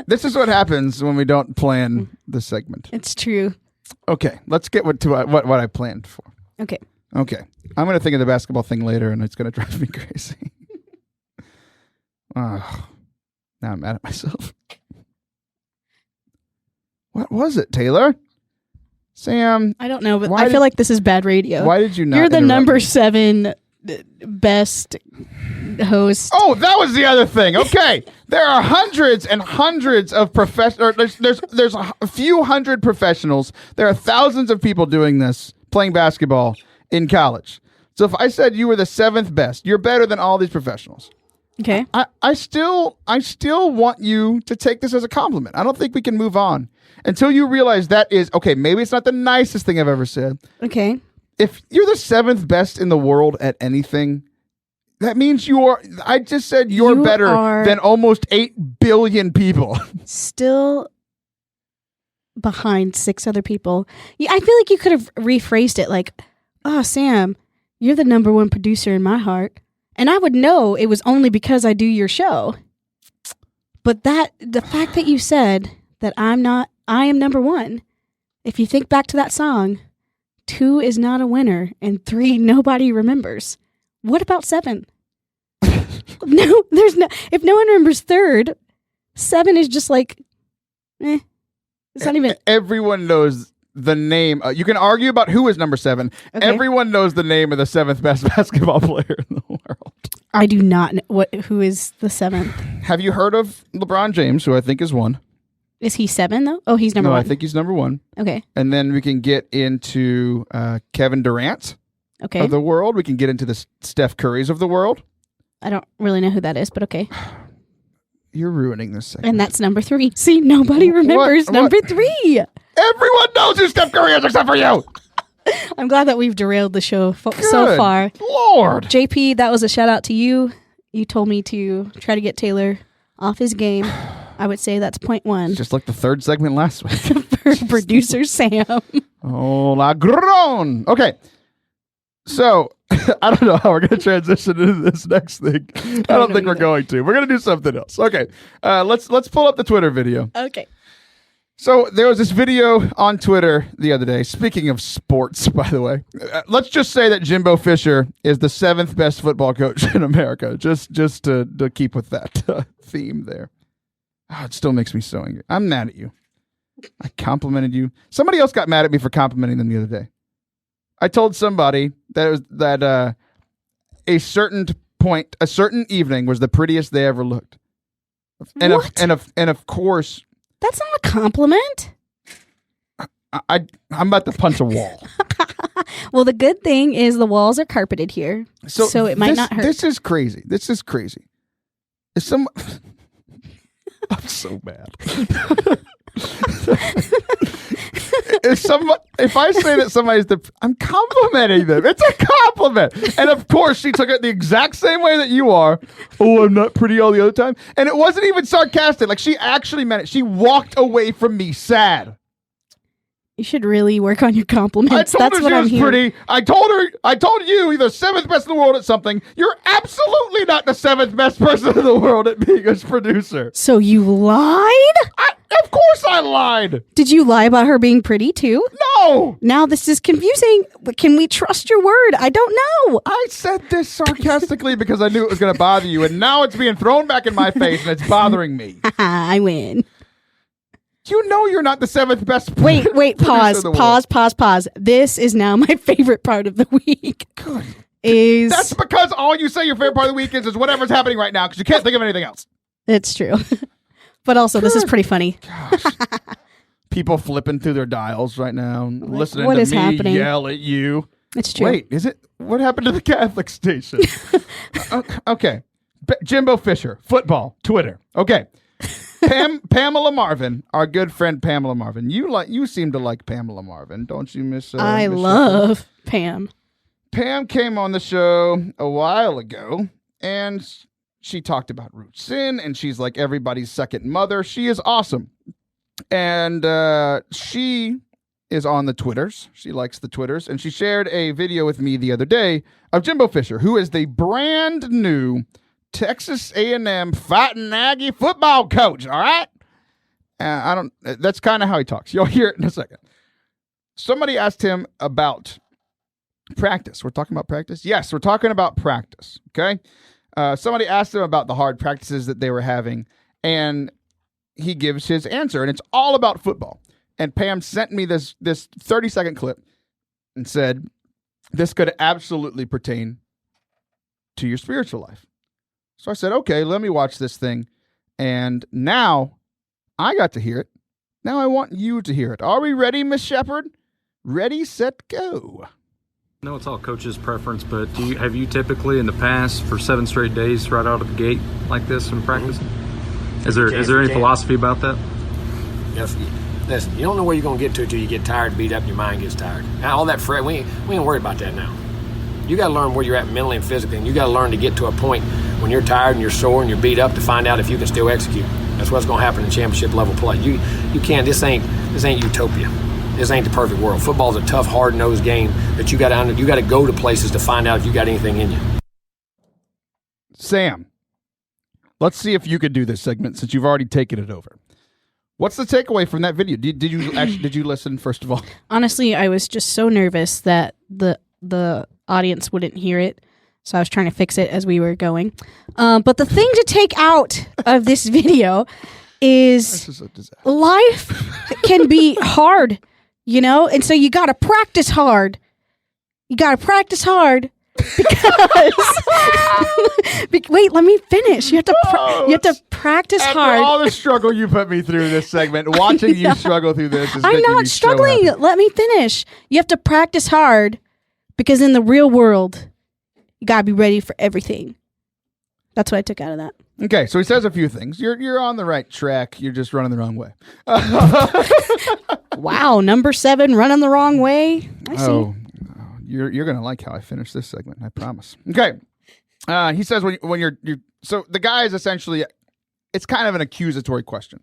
A: This is what happens when we don't plan the segment.
B: It's true.
A: Okay, let's get what I planned for.
B: Okay.
A: I'm going to think of the basketball thing later, and it's going to drive me crazy. Oh, now I'm mad at myself. What was it, Taylor? Sam?
B: I don't know, but I feel like this is bad radio.
A: Why did you not
B: You're the
A: interrupt
B: number
A: me?
B: 7 best host.
A: Oh, that was the other thing. Okay. There are hundreds and hundreds of professionals. There's a few hundred professionals. There are thousands of people doing this, playing basketball in college. So if I said you were the 7th best, you're better than all these professionals.
B: Okay.
A: I still want you to take this as a compliment. I don't think we can move on until you realize that is, okay, maybe it's not the nicest thing I've ever said.
B: Okay.
A: If you're the 7th best in the world at anything, that means I just said you're better than almost 8 billion people.
B: Still behind 6 other people. Yeah, I feel like you could have rephrased it like, oh, Sam, you're the number 1 producer in my heart. And I would know it was only because I do your show. But the fact that you said that I am number 1, if you think back to that song, 2 is not a winner, and 3 nobody remembers. What about 7? No, there's no. If no one remembers 3rd, 7 is just like, It's not even.
A: Everyone knows the name. You can argue about who is number 7. Okay. Everyone knows the name of the 7th best basketball player in the world.
B: I do not know who is the 7th.
A: Have you heard of LeBron James, who I think is 1?
B: Is he 7 though? Oh, he's number 1.
A: No, I think he's number 1.
B: Okay.
A: And then we can get into Kevin Durant of the world. We can get into the Steph Currys of the world.
B: I don't really know who that is, but okay.
A: You're ruining this segment.
B: And that's number 3. See, nobody remembers number 3.
A: Everyone knows who Steph Curry is except for you.
B: I'm glad that we've derailed the show so far.
A: Lord.
B: JP, that was a shout out to you. You told me to try to get Taylor off his game. I would say that's point 1.
A: Just like the 3rd segment last week.
B: For producer Sam.
A: Oh, la grown. Okay. So, I don't know how we're going to transition into this next thing. I don't think we're going to. We're going to do something else. Okay. Let's pull up the Twitter video.
B: Okay.
A: So, there was this video on Twitter the other day. Speaking of sports, by the way. Let's just say that Jimbo Fisher is the 7th best football coach in America. Just to keep with that theme there. Oh, it still makes me so angry. I'm mad at you. I complimented you. Somebody else got mad at me for complimenting them the other day. I told somebody that a certain evening was the prettiest they ever looked. And of course,
B: that's not a compliment.
A: I'm about to punch a wall.
B: Well, the good thing is the walls are carpeted here, so it might not hurt.
A: This is crazy. I'm so mad. If I say that somebody's I'm complimenting them. It's a compliment. And of course, she took it the exact same way that you are. Oh, I'm not pretty all the other time. And it wasn't even sarcastic. Like, she actually meant it. She walked away from me sad.
B: You should really work on your compliments.
A: That's what I'm hearing. Pretty. I told you you're the 7th best in the world at something. You're absolutely not the 7th best person in the world at being a producer.
B: So you lied?
A: Of course I lied.
B: Did you lie about her being pretty too?
A: No.
B: Now this is confusing. Can we trust your word? I don't know.
A: I said this sarcastically because I knew it was going to bother you, and now it's being thrown back in my face, and it's bothering me.
B: I win.
A: You know you're not the 7th best.
B: Wait, pause. This is now my favorite part of the week. That's
A: because all you say your favorite part of the week is whatever's happening right now because you can't think of anything else.
B: It's true. But also, this is pretty funny.
A: Gosh. People flipping through their dials right now, listening
B: what
A: to
B: is
A: me
B: happening?
A: Yell at you.
B: It's true.
A: Wait, is it? What happened to the Catholic station? Okay. Jimbo Fisher, football, Twitter. Okay. Pamela Marvin, our good friend Pamela Marvin. You seem to like Pamela Marvin, don't you, Miss?
B: I love Pam.
A: Pam came on the show a while ago, and she talked about root sin, and she's like everybody's second mother. She is awesome, and she is on the Twitters. She likes the Twitters, and she shared a video with me the other day of Jimbo Fisher, who is the brand new Texas A&M Fighting Aggie football coach, all right? That's kind of how he talks. You'll hear it in a second. Somebody asked him about practice. We're talking about practice? Yes, we're talking about practice, okay? Somebody asked him about the hard practices that they were having, and he gives his answer, and it's all about football. And Pam sent me this 30-second clip and said, this could absolutely pertain to your spiritual life. So I said, okay, let me watch this thing. And now I got to hear it. Now I want you to hear it. Are we ready, Miss Shepherd? Ready, set, go.
D: No, it's all coach's preference, but have you typically in the past for 7 straight days right out of the gate like this in practice? Is there any philosophy about that?
E: Yes. Listen, you don't know where you're going to get to until you get tired, beat up, and your mind gets tired. Now, all that fret, we ain't worried about that now. You got to learn where you're at mentally and physically, and you got to learn to get to a point when you're tired and you're sore and you're beat up to find out if you can still execute. That's what's going to happen in championship level play. You can't. This ain't utopia. This ain't the perfect world. Football's a tough, hard-nosed game that you got to go to places to find out if you got anything in you.
A: Sam, let's see if you could do this segment since you've already taken it over. What's the takeaway from that video? Did you listen first of all?
B: Honestly, I was just so nervous that the audience wouldn't hear it, so I was trying to fix it as we were going. But the thing to take out of this video is life can be hard, and so you got to practice hard. You got to practice hard. Because wait, let me finish. You have to practice
A: After
B: hard.
A: all the struggle you put me through this segment, watching you struggle through this is
B: I'm not struggling. Let me finish. You have to practice hard because in the real world, you gotta be ready for everything. That's what I took out of that.
A: Okay, so he says a few things. You're on the right track. You're just running the wrong way.
B: Wow, number 7, running the wrong way. I see.
A: Oh. You're gonna like how I finish this segment, I promise. Okay, he says when you're so the guy is essentially, it's kind of an accusatory question.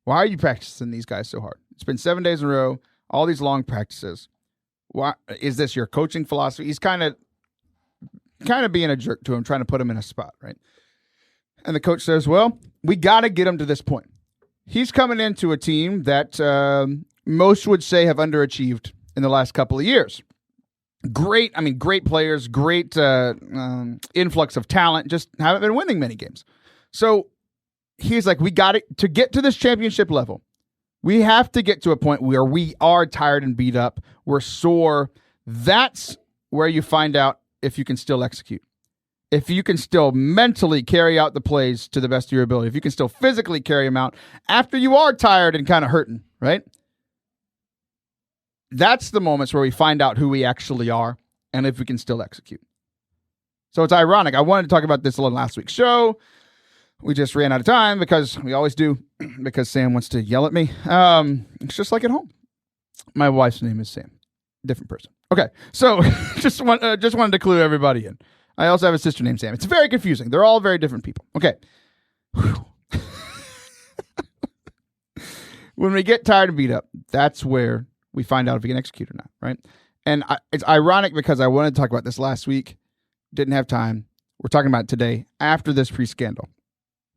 A: Why are you practicing these guys so hard? It's been 7 days in a row, all these long practices. Why is this your coaching philosophy? He's kind of being a jerk to him, trying to put him in a spot, right? And the coach says, "Well, we got to get him to this point. He's coming into a team that most would say have underachieved in the last couple of years." Great players, great influx of talent, just haven't been winning many games. So he's like, we got it to get to this championship level. We have to get to a point where we are tired and beat up. We're sore. That's where you find out if you can still execute. If you can still mentally carry out the plays to the best of your ability. If you can still physically carry them out after you are tired and kind of hurting, right? That's the moments where we find out who we actually are and if we can still execute. So it's ironic. I wanted to talk about this a little last week's show. We just ran out of time because we always do, because Sam wants to yell at me. It's just like at home. My wife's name is Sam. Different person. Okay, so just wanted to clue everybody in. I also have a sister named Sam. It's very confusing. They're all very different people. Okay. When we get tired and beat up, that's where we find out if we can execute or not, right? And it's ironic because I wanted to talk about this last week. Didn't have time. We're talking about it today after this pre-scandal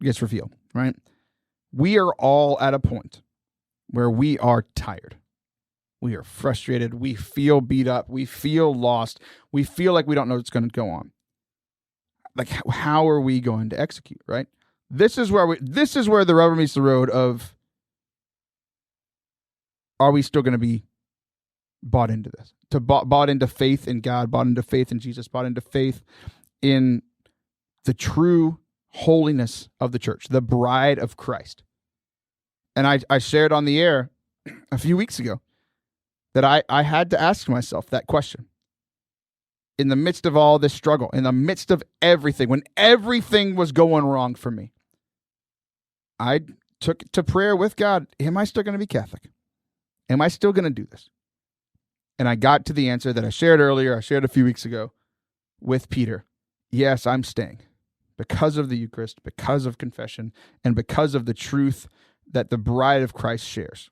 A: gets revealed, right? We are all at a point where we are tired. We are frustrated. We feel beat up. We feel lost. We feel like we don't know what's going to go on. Like, how are we going to execute, right? This is where the rubber meets the road of, are we still going to be bought into this? Bought into faith in God, bought into faith in Jesus, bought into faith in the true holiness of the church, the bride of Christ. And I shared on the air a few weeks ago that I had to ask myself that question. In the midst of all this struggle, in the midst of everything, when everything was going wrong for me, I took to prayer with God. Am I still going to be Catholic? Am I still going to do this? And I got to the answer that I shared earlier. I shared a few weeks ago with Peter. Yes, I'm staying because of the Eucharist, because of confession, and because of the truth that the bride of Christ shares.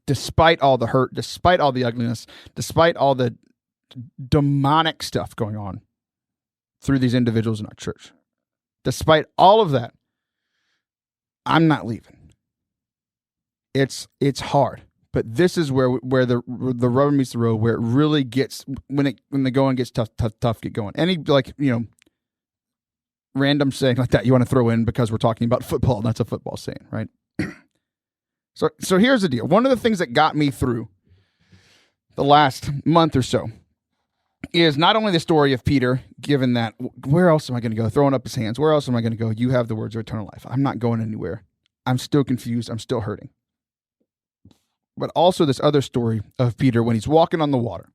A: Despite all the hurt, despite all the ugliness, despite all the demonic stuff going on through these individuals in our church, despite all of that, I'm not leaving. It's hard, but this is where the rubber meets the road, where it really gets when the going gets tough, get going. Any random saying like that you want to throw in because we're talking about football, and that's a football saying, right? So here's the deal. One of the things that got me through the last month or so is not only the story of Peter, given that, where else am I going to go? Throwing up his hands. Where else am I going to go? You have the words of eternal life. I'm not going anywhere. I'm still confused. I'm still hurting. But also this other story of Peter when he's walking on the water.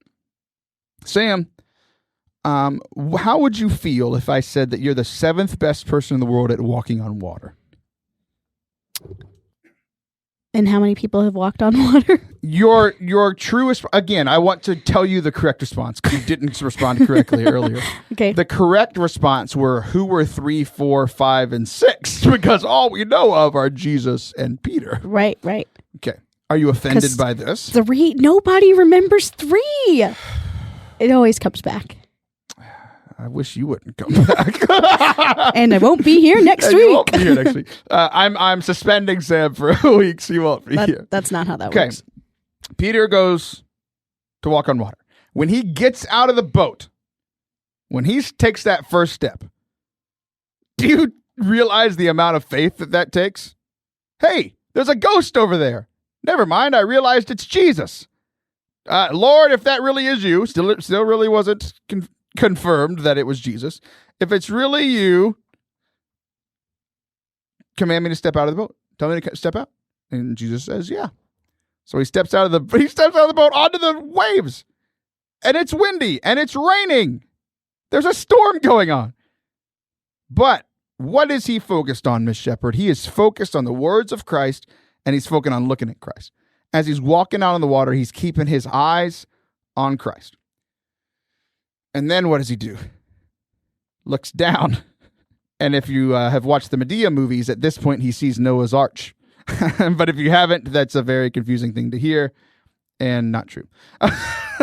A: Sam, how would you feel if I said that you're the 7th best person in the world at walking on water?
B: And how many people have walked on water?
A: Your truest, again, I want to tell you the correct response because you didn't respond correctly earlier.
B: Okay.
A: The correct response were who were 3, 4, 5, and 6 because all we know of are Jesus and Peter.
B: Right.
A: Okay. Are you offended by this?
B: 3. Nobody remembers 3. It always comes back.
A: I wish you wouldn't come back.
B: And I won't be here next week.
A: You won't be here next week. I'm suspending Sam for a week, so you won't be here.
B: That's not how that works.
A: Peter goes to walk on water. When he gets out of the boat, when he takes that first step, do you realize the amount of faith that takes? Hey, there's a ghost over there. Never mind, I realized it's Jesus. Lord, if that really is you, still really wasn't confirmed that it was Jesus. If it's really you, command me to step out of the boat. Tell me to step out. And Jesus says, yeah. So he steps out of the boat onto the waves. And it's windy and it's raining. There's a storm going on. But what is he focused on, Miss Shepherd? He is focused on the words of Christ, and he's focused on looking at Christ. As he's walking out on the water, he's keeping his eyes on Christ. And then what does he do? Looks down. And if you have watched the Medea movies, at this point he sees Noah's Ark. But if you haven't, that's a very confusing thing to hear and not true.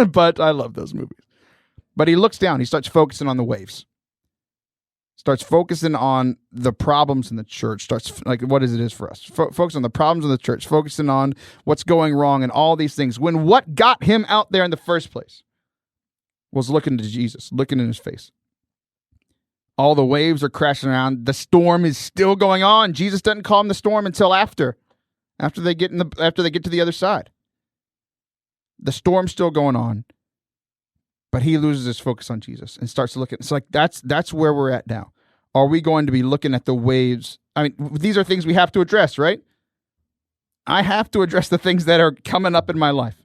A: But I love those movies. But he looks down. He starts focusing on the waves. Starts focusing on the problems in the church. Starts like what is it is for us. Focus on the problems in the church. Focusing on what's going wrong and all these things. When what got him out there in the first place was looking to Jesus, looking in his face. All the waves are crashing around. The storm is still going on. Jesus doesn't calm the storm until after they get to the other side. The storm's still going on, but he loses his focus on Jesus and starts to look at. It's like that's where we're at now. Are we going to be looking at the waves? I mean, these are things we have to address, right? I have to address the things that are coming up in my life: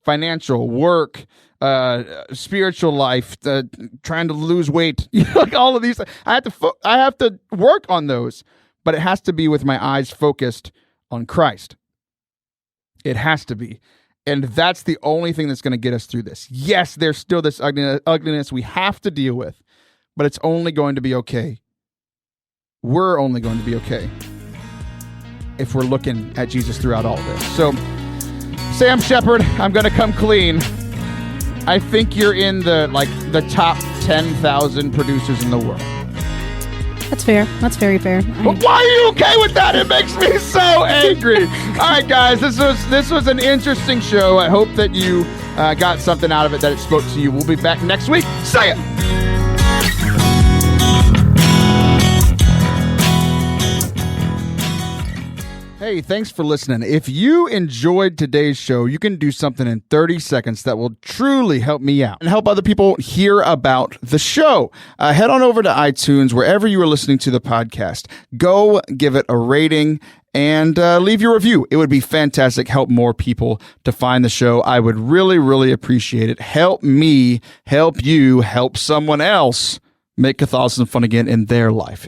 A: financial, work, spiritual life, trying to lose weight, like all of these. I have to work on those, but it has to be with my eyes focused on Christ. It has to be. And that's the only thing that's going to get us through this. Yes, there's still this ugliness we have to deal with, but it's only going to be okay. We're only going to be okay if we're looking at Jesus throughout all of this. So, Sam Shepherd, I'm going to come clean. I think you're in the top 10,000 producers in the world.
B: That's fair. That's very fair.
A: But why are you okay with that? It makes me so angry. All right, guys, this was an interesting show. I hope that you got something out of it, that it spoke to you. We'll be back next week. See ya. Hey, thanks for listening. If you enjoyed today's show, you can do something in 30 seconds that will truly help me out and help other people hear about the show. Head on over to iTunes, wherever you are listening to the podcast. Go give it a rating and leave your review. It would be fantastic. Help more people to find the show. I would really, really appreciate it. Help me, help you, help someone else make Catholicism fun again in their life.